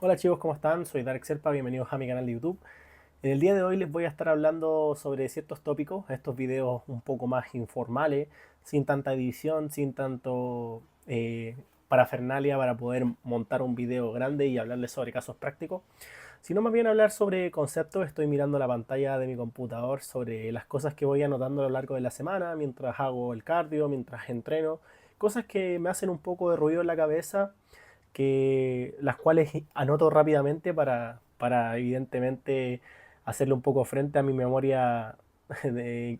Hola chicos, ¿cómo están? Soy Dark Serpa, bienvenidos a mi canal de YouTube. En el día de hoy les voy a estar hablando sobre ciertos tópicos, estos videos un poco más informales, sin tanta edición, sin tanto parafernalia para poder montar un video grande y hablarles sobre casos prácticos, sino más bien hablar sobre conceptos. Estoy mirando la pantalla de mi computador sobre las cosas que voy anotando a lo largo de la semana, mientras hago el cardio, mientras entreno, cosas que me hacen un poco de ruido en la cabeza que las cuales anoto rápidamente para evidentemente hacerle un poco frente a mi memoria de-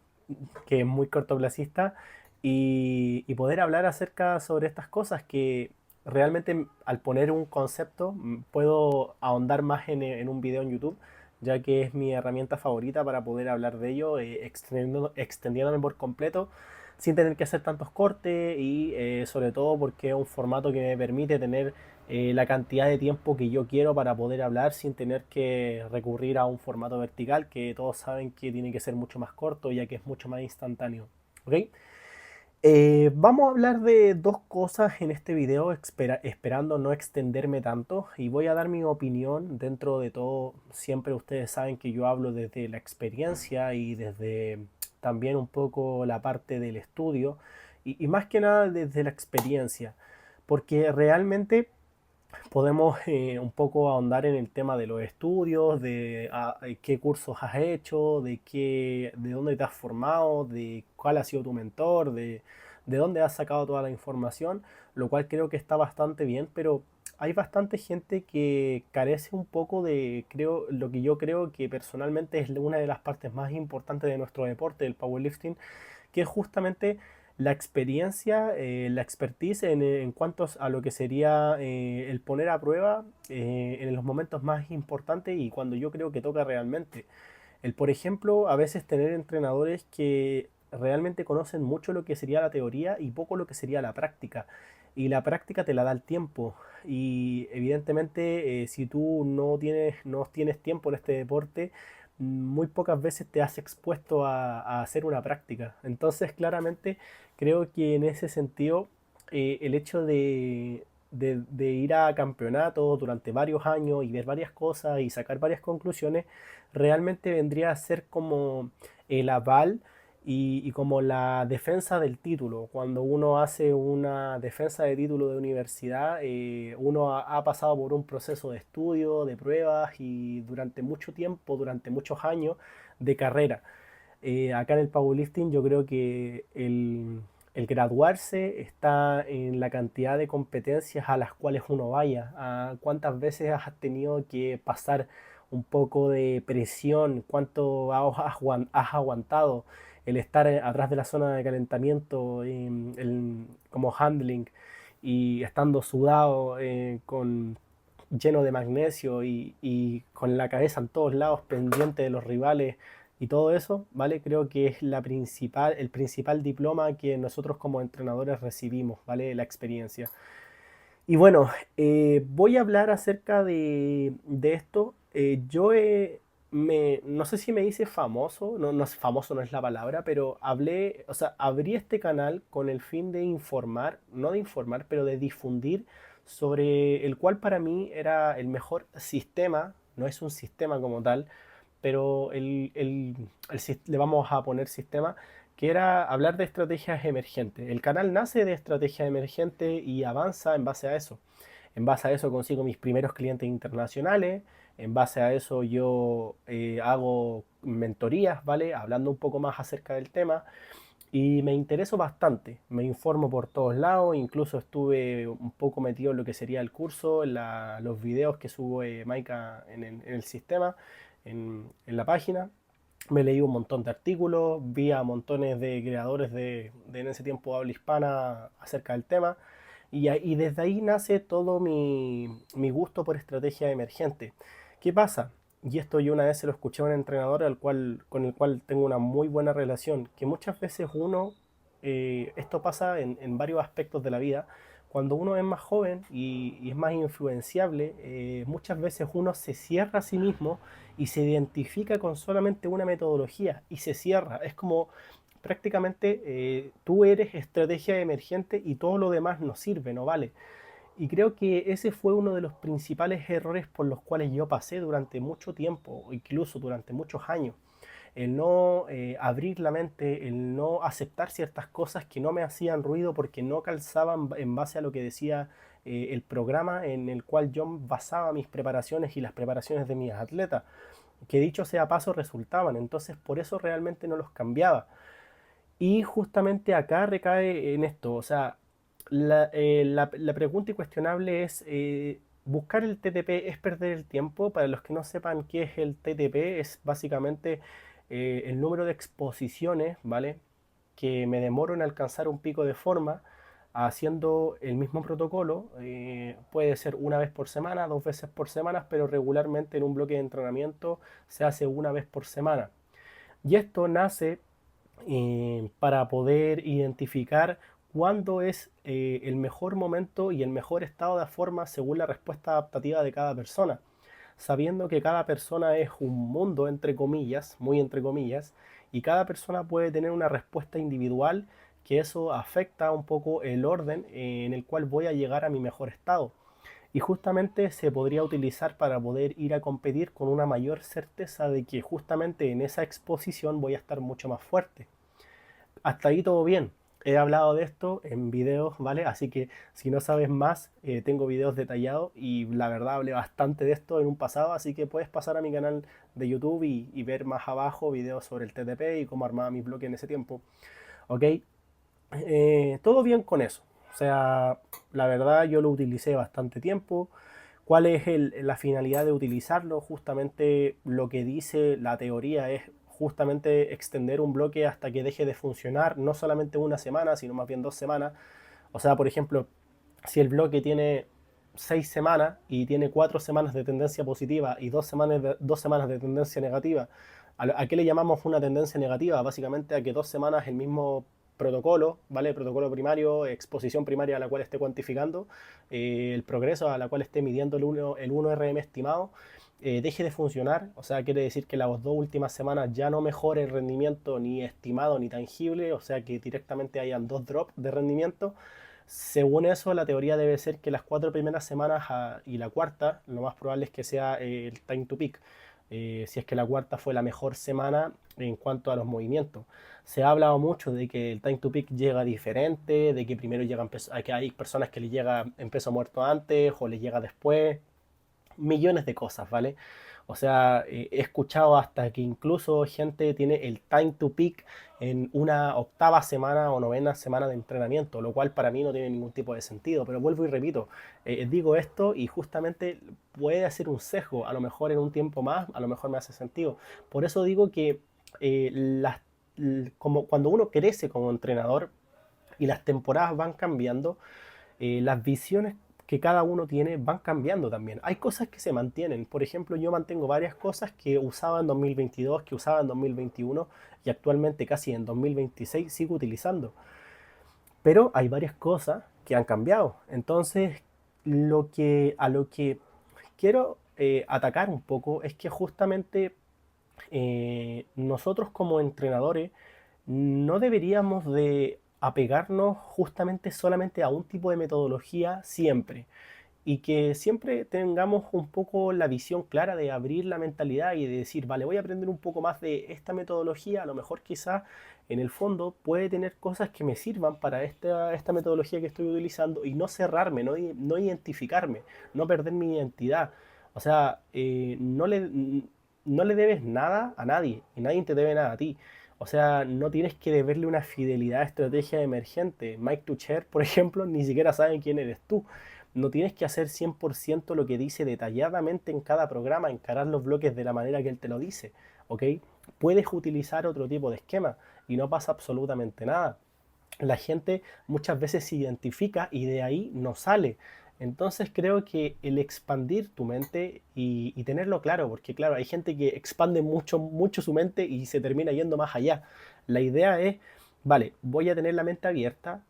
que es muy cortoplacista y poder hablar acerca sobre estas cosas que realmente al poner un concepto puedo ahondar más en un video en YouTube, ya que es mi herramienta favorita para poder hablar de ello, extendiéndome por completo sin tener que hacer tantos cortes y sobre todo porque es un formato que me permite tener la cantidad de tiempo que yo quiero para poder hablar sin tener que recurrir a un formato vertical que todos saben que tiene que ser mucho más corto ya que es mucho más instantáneo. ¿Ok? Vamos a hablar de dos cosas en este video, esperando no extenderme tanto, y voy a dar mi opinión dentro de todo. Siempre ustedes saben que yo hablo desde la experiencia y desde también un poco la parte del estudio, y más que nada desde la experiencia, porque realmente podemos un poco ahondar en el tema de los estudios, de qué cursos has hecho, de dónde te has formado, de cuál ha sido tu mentor, de dónde has sacado toda la información, lo cual creo que está bastante bien, pero hay bastante gente que carece un poco de, creo, lo que yo creo que personalmente es una de las partes más importantes de nuestro deporte, el powerlifting, que es justamente la experiencia, la expertise en cuanto a lo que sería el poner a prueba en los momentos más importantes y cuando yo creo que toca realmente. El, por ejemplo, a veces tener entrenadores que realmente conocen mucho lo que sería la teoría y poco lo que sería la práctica. Y la práctica te la da el tiempo. Y evidentemente, si tú no tienes tiempo en este deporte, muy pocas veces te has expuesto a hacer una práctica. Entonces, claramente, creo que en ese sentido, el hecho de ir a campeonatos durante varios años y ver varias cosas y sacar varias conclusiones, realmente vendría a ser como el aval y como la defensa del título. Cuando uno hace una defensa de título de universidad, uno ha pasado por un proceso de estudio, de pruebas y durante mucho tiempo, durante muchos años de carrera. Acá en el powerlifting yo creo que el graduarse está en la cantidad de competencias a las cuales uno vaya, a cuántas veces has tenido que pasar un poco de presión, cuánto has aguantado el estar atrás de la zona de calentamiento como handling y estando sudado lleno de magnesio y con la cabeza en todos lados pendiente de los rivales y todo eso, ¿vale? Creo que es el principal diploma que nosotros como entrenadores recibimos, ¿vale? La experiencia. Y bueno, voy a hablar acerca de esto. No sé si me hice famoso, no, no es famoso, no es la palabra, pero hablé, o sea, abrí este canal con el fin de informar, no de informar, pero de difundir sobre el cual para mí era el mejor sistema, no es un sistema como tal, pero le vamos a poner sistema, que era hablar de estrategias emergentes. El canal nace de estrategias emergentes y avanza en base a eso. En base a eso consigo mis primeros clientes internacionales, en base a eso yo hago mentorías, ¿vale? Hablando un poco más acerca del tema y me intereso bastante, me informo por todos lados, incluso estuve un poco metido en lo que sería el curso, los videos que subo Maika en el sistema, en la página. Me leí un montón de artículos, vi a montones de creadores de en ese tiempo habla hispana acerca del tema. Y desde ahí nace todo mi gusto por estrategia emergente. ¿Qué pasa? Y esto yo una vez se lo escuché a un entrenador con el cual tengo una muy buena relación, que muchas veces esto pasa en varios aspectos de la vida, cuando uno es más joven y es más influenciable, muchas veces uno se cierra a sí mismo y se identifica con solamente una metodología y se cierra. Es como prácticamente tú eres estrategia emergente y todo lo demás no sirve, no vale. Y creo que ese fue uno de los principales errores por los cuales yo pasé durante mucho tiempo, incluso durante muchos años. El no abrir la mente, el no aceptar ciertas cosas que no me hacían ruido porque no calzaban en base a lo que decía el programa en el cual yo basaba mis preparaciones y las preparaciones de mis atletas, que dicho sea paso resultaban, entonces por eso realmente no los cambiaba. Y justamente acá recae en esto, o sea, la pregunta incuestionable es, ¿buscar el TTP es perder el tiempo? Para los que no sepan qué es el TTP, es básicamente el número de exposiciones, ¿vale? Que me demoro en alcanzar un pico de forma haciendo el mismo protocolo. Puede ser una vez por semana, dos veces por semana, pero regularmente en un bloque de entrenamiento se hace una vez por semana. Y esto nace para poder identificar cuándo es el mejor momento y el mejor estado de forma según la respuesta adaptativa de cada persona, sabiendo que cada persona es un mundo, entre comillas, muy entre comillas, y cada persona puede tener una respuesta individual, que eso afecta un poco el orden en el cual voy a llegar a mi mejor estado. Y justamente se podría utilizar para poder ir a competir con una mayor certeza de que justamente en esa exposición voy a estar mucho más fuerte. Hasta ahí todo bien. He hablado de esto en videos, ¿vale? Así que si no sabes más, tengo videos detallados y la verdad hablé bastante de esto en un pasado, así que puedes pasar a mi canal de YouTube y ver más abajo videos sobre el TTP y cómo armaba mi bloque en ese tiempo. ¿Ok? Todo bien con eso. O sea, la verdad yo lo utilicé bastante tiempo. ¿Cuál es la finalidad de utilizarlo? Justamente lo que dice la teoría es justamente extender un bloque hasta que deje de funcionar, no solamente una semana, sino más bien 2 semanas. O sea, por ejemplo, si el bloque tiene 6 semanas y tiene 4 semanas de tendencia positiva y 2 semanas de tendencia negativa, ¿a qué le llamamos una tendencia negativa? Básicamente a que 2 semanas el mismo protocolo, ¿vale? Protocolo primario, exposición primaria a la cual esté cuantificando, el progreso a la cual esté midiendo el 1RM estimado, deje de funcionar, o sea, quiere decir que las 2 últimas semanas ya no mejore el rendimiento ni estimado ni tangible, o sea, que directamente hayan 2 drops de rendimiento. Según eso, la teoría debe ser que las 4 primeras semanas y la cuarta, lo más probable es que sea el time to peak. Si es que la cuarta fue la mejor semana en cuanto a los movimientos. Se ha hablado mucho de que el time to peak llega diferente, de que primero llega que hay personas que le llega en peso muerto antes o le llega después, millones de cosas, ¿vale? O sea, he escuchado hasta que incluso gente tiene el time to peak en una octava semana o novena semana de entrenamiento, lo cual para mí no tiene ningún tipo de sentido. Pero vuelvo y repito, digo esto y justamente puede hacer un sesgo, a lo mejor en un tiempo más, a lo mejor me hace sentido. Por eso digo que como cuando uno crece como entrenador y las temporadas van cambiando, las visiones que cada uno tiene van cambiando también. Hay cosas que se mantienen. Por ejemplo, yo mantengo varias cosas que usaba en 2022, que usaba en 2021 y actualmente casi en 2026 sigo utilizando. Pero hay varias cosas que han cambiado. Entonces, a lo que quiero atacar un poco es que justamente nosotros como entrenadores no deberíamos de apegarnos justamente solamente a un tipo de metodología siempre y que siempre tengamos un poco la visión clara de abrir la mentalidad y de decir, vale, voy a aprender un poco más de esta metodología, a lo mejor quizá en el fondo puede tener cosas que me sirvan para esta metodología que estoy utilizando y no cerrarme, no identificarme, no perder mi identidad. O sea, no le debes nada a nadie y nadie te debe nada a ti. O sea, no tienes que deberle una fidelidad a estrategia emergente. Mike Tuchel, por ejemplo, ni siquiera sabe quién eres tú. No tienes que hacer 100% lo que dice detalladamente en cada programa, encarar los bloques de la manera que él te lo dice, ¿ok? Puedes utilizar otro tipo de esquema y no pasa absolutamente nada. La gente muchas veces se identifica y de ahí no sale. Entonces creo que el expandir tu mente y tenerlo claro, porque claro, hay gente que expande mucho, mucho su mente y se termina yendo más allá. La idea es, vale, voy a tener la mente abierta,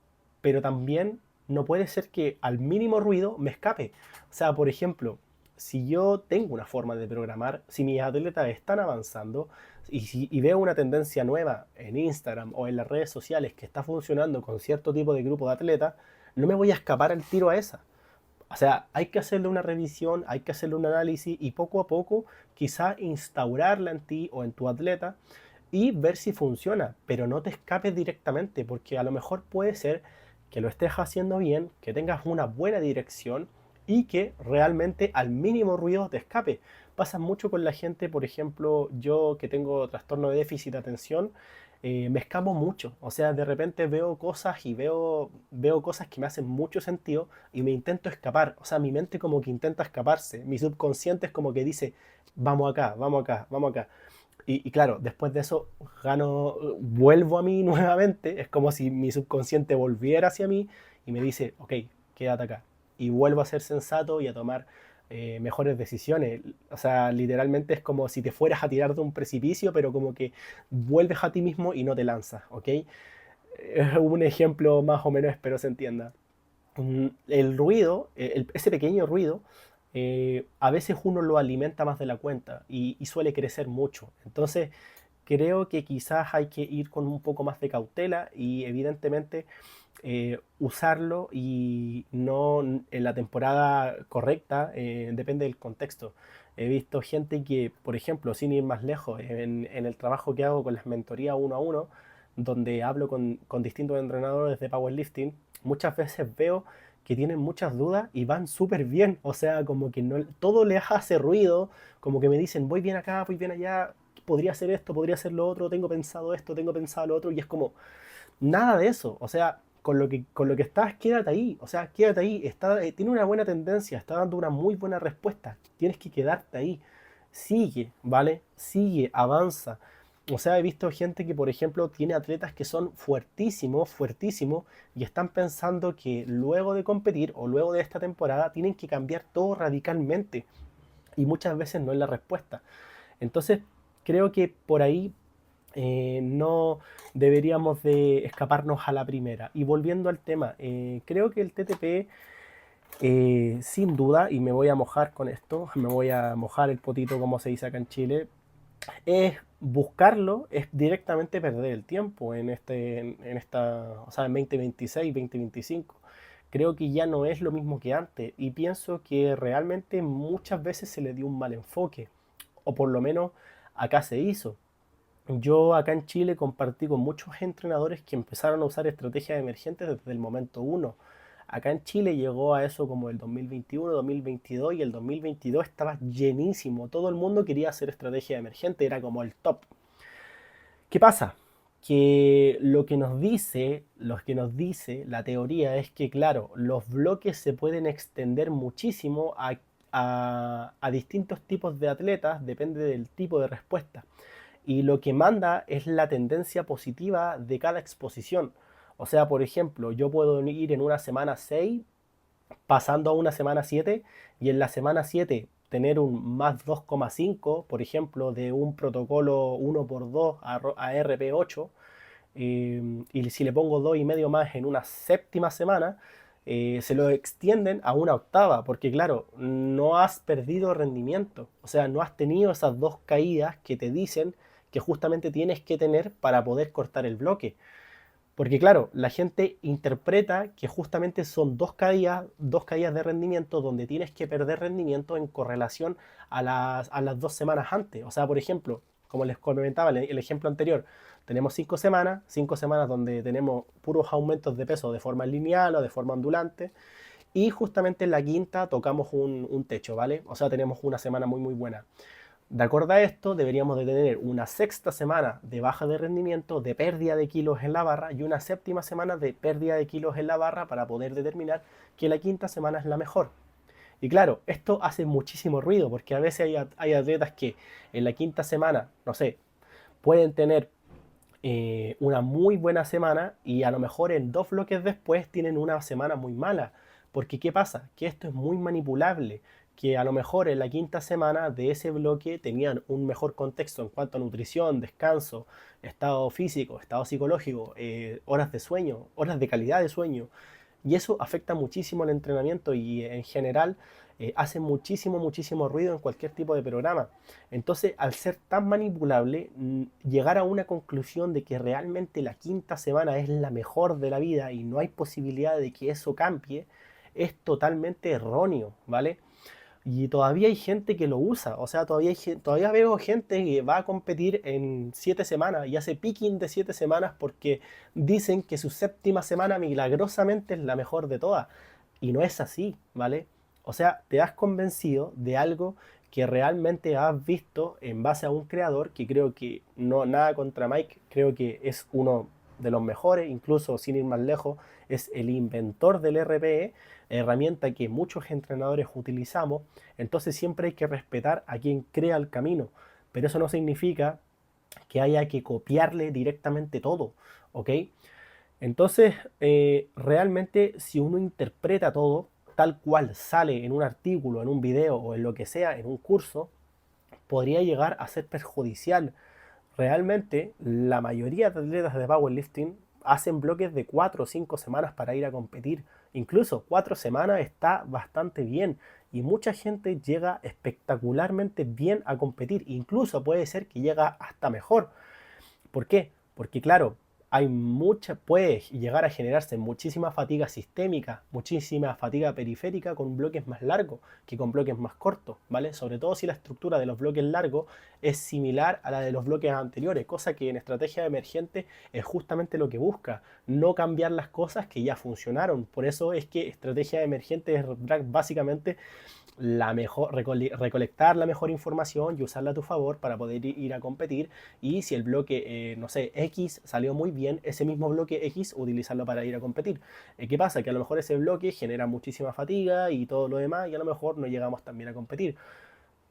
pero también no puede ser que al mínimo ruido me escape. O sea, por ejemplo, si yo tengo una forma de programar, si mis atletas están avanzando y veo una tendencia nueva en Instagram o en las redes sociales que está funcionando con cierto tipo de grupo de atletas, no me voy a escapar al tiro a esa. O sea, hay que hacerle una revisión, hay que hacerle un análisis y poco a poco quizá instaurarla en ti o en tu atleta y ver si funciona, pero no te escapes directamente, porque a lo mejor puede ser que lo estés haciendo bien, que tengas una buena dirección y que realmente al mínimo ruido te escape. Pasa mucho con la gente, por ejemplo, yo que tengo trastorno de déficit de atención, me escapo mucho. O sea, de repente veo cosas y veo cosas que me hacen mucho sentido y me intento escapar. O sea, mi mente como que intenta escaparse. Mi subconsciente es como que dice, vamos acá, vamos acá, vamos acá. Y claro, después de eso gano, vuelvo a mí nuevamente, es como si mi subconsciente volviera hacia mí y me dice, ok, quédate acá. Y vuelvo a ser sensato y a tomar mejores decisiones. O sea, literalmente es como si te fueras a tirar de un precipicio, pero como que vuelves a ti mismo y no te lanzas, ¿ok? Es un ejemplo más o menos, espero se entienda. El ruido, ese pequeño ruido, a veces uno lo alimenta más de la cuenta y suele crecer mucho. Entonces, creo que quizás hay que ir con un poco más de cautela y evidentemente usarlo y no en la temporada correcta, depende del contexto. He visto gente que, por ejemplo, sin ir más lejos, en el trabajo que hago con las mentorías uno a uno, donde hablo con distintos entrenadores de powerlifting, muchas veces veo que tienen muchas dudas y van súper bien. O sea, como que no, todo les hace ruido, como que me dicen, voy bien acá, voy bien allá, podría hacer esto, podría hacer lo otro, tengo pensado esto, tengo pensado lo otro, y es como, nada de eso. O sea, con lo que estás, quédate ahí. O sea, quédate ahí. Tiene una buena tendencia, está dando una muy buena respuesta. Tienes que quedarte ahí. Sigue, ¿vale? Sigue, avanza. O sea, he visto gente que, por ejemplo, tiene atletas que son fuertísimos, fuertísimos, y están pensando que luego de competir o luego de esta temporada tienen que cambiar todo radicalmente. Y muchas veces no es la respuesta. Entonces, creo que por ahí no deberíamos de escaparnos a la primera. Y volviendo al tema, creo que el TTP, sin duda, y me voy a mojar con esto, me voy a mojar el potito como se dice acá en Chile, es buscarlo, es directamente perder el tiempo en esta, o sea, en 2026, 2025. Creo que ya no es lo mismo que antes y pienso que realmente muchas veces se le dio un mal enfoque, o por lo menos acá se hizo. Yo acá en Chile compartí con muchos entrenadores que empezaron a usar estrategias emergentes desde el momento uno. Acá en Chile llegó a eso como el 2021, 2022 y el 2022 estaba llenísimo. Todo el mundo quería hacer estrategia emergente, era como el top. ¿Qué pasa? Que lo que nos dice la teoría es que, claro, los bloques se pueden extender muchísimo a distintos tipos de atletas, depende del tipo de respuesta. Y lo que manda es la tendencia positiva de cada exposición. O sea, por ejemplo, yo puedo ir en una semana 6 pasando a una semana 7 y en la semana 7 tener un más 2,5, por ejemplo, de un protocolo 1x2 a RP8, y si le pongo 2,5 más en una séptima semana, se lo extienden a una octava, porque claro, no has perdido rendimiento, o sea, no has tenido esas dos caídas que te dicen que justamente tienes que tener para poder cortar el bloque. Porque claro, la gente interpreta que justamente son dos caídas de rendimiento donde tienes que perder rendimiento en correlación a las 2 semanas antes. O sea, por ejemplo, como les comentaba el ejemplo anterior, tenemos 5 semanas donde tenemos puros aumentos de peso de forma lineal o de forma ondulante, y justamente en la quinta tocamos un techo, ¿vale? O sea, tenemos una semana muy muy buena. De acuerdo a esto, deberíamos de tener una sexta semana de baja de rendimiento, de pérdida de kilos en la barra, y una séptima semana de pérdida de kilos en la barra para poder determinar que la quinta semana es la mejor. Y claro, esto hace muchísimo ruido porque a veces hay atletas que en la quinta semana, no sé, pueden tener una muy buena semana y a lo mejor en 2 bloques después tienen una semana muy mala. Porque ¿qué pasa? Que esto es muy manipulable, que a lo mejor en la quinta semana de ese bloque tenían un mejor contexto en cuanto a nutrición, descanso, estado físico, estado psicológico, horas de sueño, horas de calidad de sueño, y eso afecta muchísimo el entrenamiento y en general hace muchísimo, muchísimo ruido en cualquier tipo de programa. Entonces, al ser tan manipulable, llegar a una conclusión de que realmente la quinta semana es la mejor de la vida y no hay posibilidad de que eso cambie, es totalmente erróneo, ¿vale? Y todavía hay gente que lo usa, o sea, todavía veo gente que va a competir en 7 semanas y hace picking de 7 semanas porque dicen que su séptima semana milagrosamente es la mejor de todas. Y no es así, ¿vale? O sea, te has convencido de algo que realmente has visto en base a un creador que creo que no nada contra Mike, creo que es uno de los mejores, incluso sin ir más lejos, es el inventor del RPE, herramienta que muchos entrenadores utilizamos, entonces siempre hay que respetar a quien crea el camino, pero eso no significa que haya que copiarle directamente todo, ¿ok? Entonces, realmente si uno interpreta todo tal cual sale en un artículo, en un video o en lo que sea, en un curso, podría llegar a ser perjudicial. Realmente, la mayoría de atletas de powerlifting hacen bloques de 4 o 5 semanas para ir a competir. Incluso 4 semanas está bastante bien y mucha gente llega espectacularmente bien a competir. Incluso puede ser que llega hasta mejor. ¿Por qué? Porque claro, puede llegar a generarse muchísima fatiga sistémica, muchísima fatiga periférica con bloques más largos que con bloques más cortos, ¿vale? Sobre todo si la estructura de los bloques largos es similar a la de los bloques anteriores, cosa que en estrategia emergente es justamente lo que busca, no cambiar las cosas que ya funcionaron. Por eso es que estrategia emergente es básicamente la mejor, recolectar la mejor información y usarla a tu favor para poder ir a competir. Y si el bloque, no sé, X salió muy bien, ese mismo bloque X utilizarlo para ir a competir. ¿Qué pasa? Que a lo mejor ese bloque genera muchísima fatiga y todo lo demás y a lo mejor no llegamos también a competir.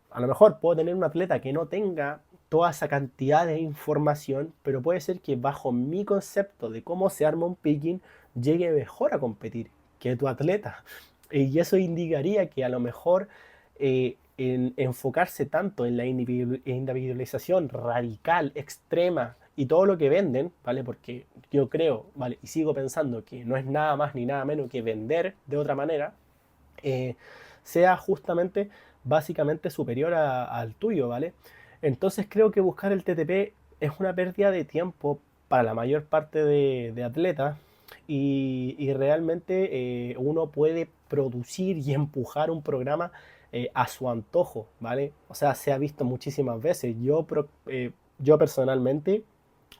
A lo mejor puedo tener un atleta que no tenga toda esa cantidad de información, pero puede ser que bajo mi concepto de cómo se arma un picking llegue mejor a competir que tu atleta. Y eso indicaría que a lo mejor en enfocarse tanto en la individualización radical, extrema y todo lo que venden, ¿vale? Porque yo creo, ¿vale? Y sigo pensando que no es nada más ni nada menos que vender de otra manera, eh, sea justamente básicamente superior al tuyo, ¿vale? Entonces creo que buscar el TTP es una pérdida de tiempo para la mayor parte de atletas y realmente uno puede producir y empujar un programa a su antojo, ¿vale? O sea, se ha visto muchísimas veces. Yo personalmente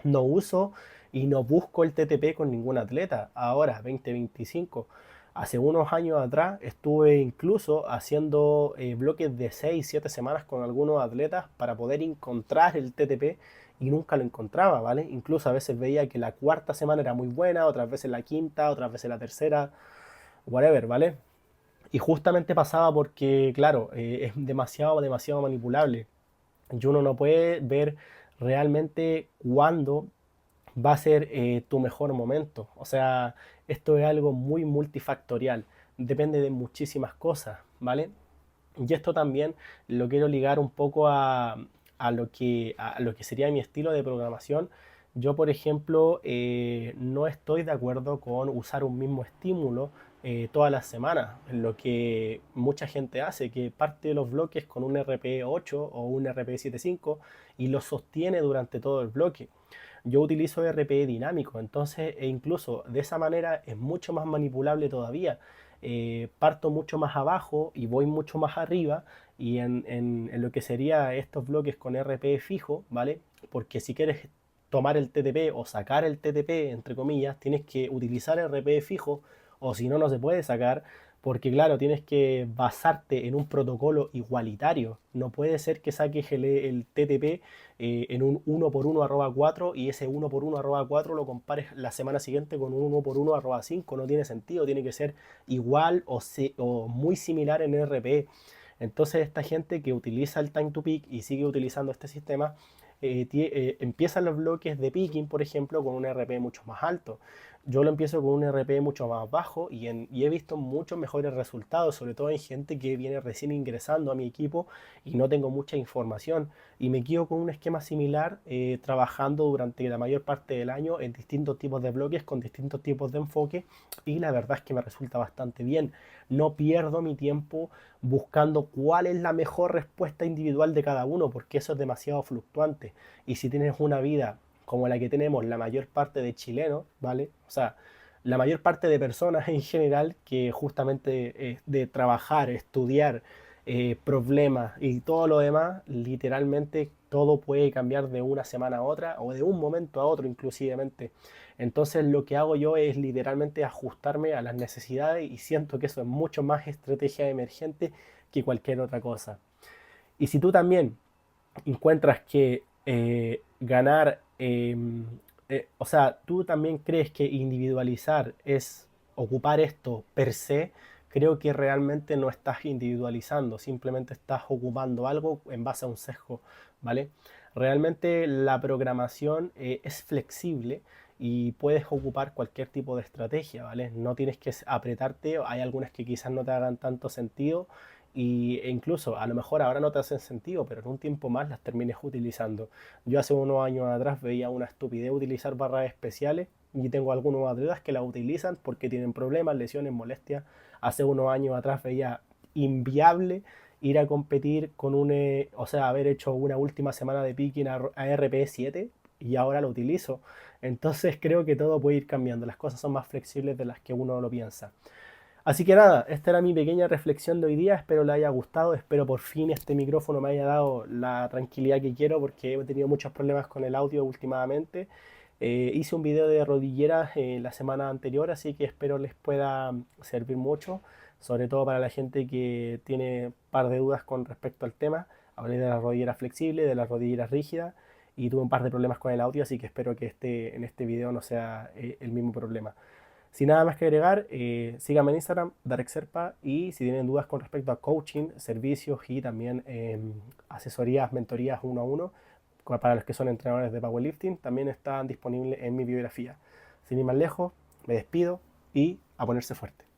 no uso y no busco el TTP con ningún atleta. Ahora, 2025. Hace unos años atrás estuve incluso haciendo bloques de 6 7 semanas con algunos atletas para poder encontrar el TTP y nunca lo encontraba, ¿vale? Incluso a veces veía que la cuarta semana era muy buena, otras veces la quinta, otras veces la tercera, whatever, ¿vale? Y justamente pasaba porque, claro, es demasiado manipulable. Y uno no puede ver realmente cuándo va a ser tu mejor momento. O sea, esto es algo muy multifactorial, depende de muchísimas cosas, ¿vale? Y esto también lo quiero ligar un poco a lo que sería mi estilo de programación. Yo, por ejemplo, no estoy de acuerdo con usar un mismo estímulo todas las semanas, lo que mucha gente hace, que parte de los bloques con un RPE 8 o un RPE 7.5 y lo sostiene durante todo el bloque. Yo utilizo RPE dinámico, entonces e incluso de esa manera es mucho más manipulable todavía. Parto mucho más abajo y voy mucho más arriba y en lo que sería estos bloques con RPE fijo, ¿vale? Porque si quieres tomar el TTP o sacar el TTP, entre comillas, tienes que utilizar RPE fijo o si no, no se puede sacar porque claro, tienes que basarte en un protocolo igualitario. No puede ser que saques el TTP en un 1 por 1 arroba 4 y ese 1 por 1 arroba 4 lo compares la semana siguiente con un 1 por 1 arroba 5. No tiene sentido, tiene que ser igual o muy similar en RPE. Entonces esta gente que utiliza el time to peak y sigue utilizando este sistema, empiezan los bloques de picking, por ejemplo, con un RP mucho más alto. Yo lo empiezo con un RP mucho más bajo y he visto muchos mejores resultados, sobre todo en gente que viene recién ingresando a mi equipo y no tengo mucha información. Y me quedo con un esquema similar trabajando durante la mayor parte del año en distintos tipos de bloques con distintos tipos de enfoque y la verdad es que me resulta bastante bien. No pierdo mi tiempo buscando cuál es la mejor respuesta individual de cada uno porque eso es demasiado fluctuante. Y si tienes una vida como la que tenemos la mayor parte de chilenos, ¿vale? O sea, la mayor parte de personas en general que justamente de trabajar, estudiar, problemas y todo lo demás, literalmente todo puede cambiar de una semana a otra o de un momento a otro inclusivemente. Entonces lo que hago yo es literalmente ajustarme a las necesidades y siento que eso es mucho más estrategia emergente que cualquier otra cosa. Y si tú también encuentras que ganar, o sea, tú también crees que individualizar es ocupar esto per se, creo que realmente no estás individualizando, simplemente estás ocupando algo en base a un sesgo, ¿vale? Realmente la programación es flexible y puedes ocupar cualquier tipo de estrategia, ¿vale? No tienes que apretarte, hay algunas que quizás no te hagan tanto sentido e incluso a lo mejor ahora no te hacen sentido, pero en un tiempo más las termines utilizando. Yo hace unos años atrás veía una estupidez utilizar barras especiales y tengo algunos atletas que las utilizan porque tienen problemas, lesiones, molestias. Hace unos años atrás veía inviable ir a competir con o sea, haber hecho una última semana de picking a RP7 y ahora lo utilizo. Entonces creo que todo puede ir cambiando, las cosas son más flexibles de las que uno lo piensa. Así que nada, esta era mi pequeña reflexión de hoy día, espero le haya gustado, espero por fin este micrófono me haya dado la tranquilidad que quiero porque he tenido muchos problemas con el audio últimamente. Hice un video de rodilleras la semana anterior, así que espero les pueda servir mucho, sobre todo para la gente que tiene un par de dudas con respecto al tema. Hablé de las rodilleras flexibles, de las rodilleras rígidas y tuve un par de problemas con el audio, así que espero que en este video no sea el mismo problema. Sin nada más que agregar, síganme en Instagram, DarekSerpa, y si tienen dudas con respecto a coaching, servicios y también asesorías, mentorías uno a uno, para los que son entrenadores de powerlifting, también están disponibles en mi biografía. Sin ir más lejos, me despido y a ponerse fuerte.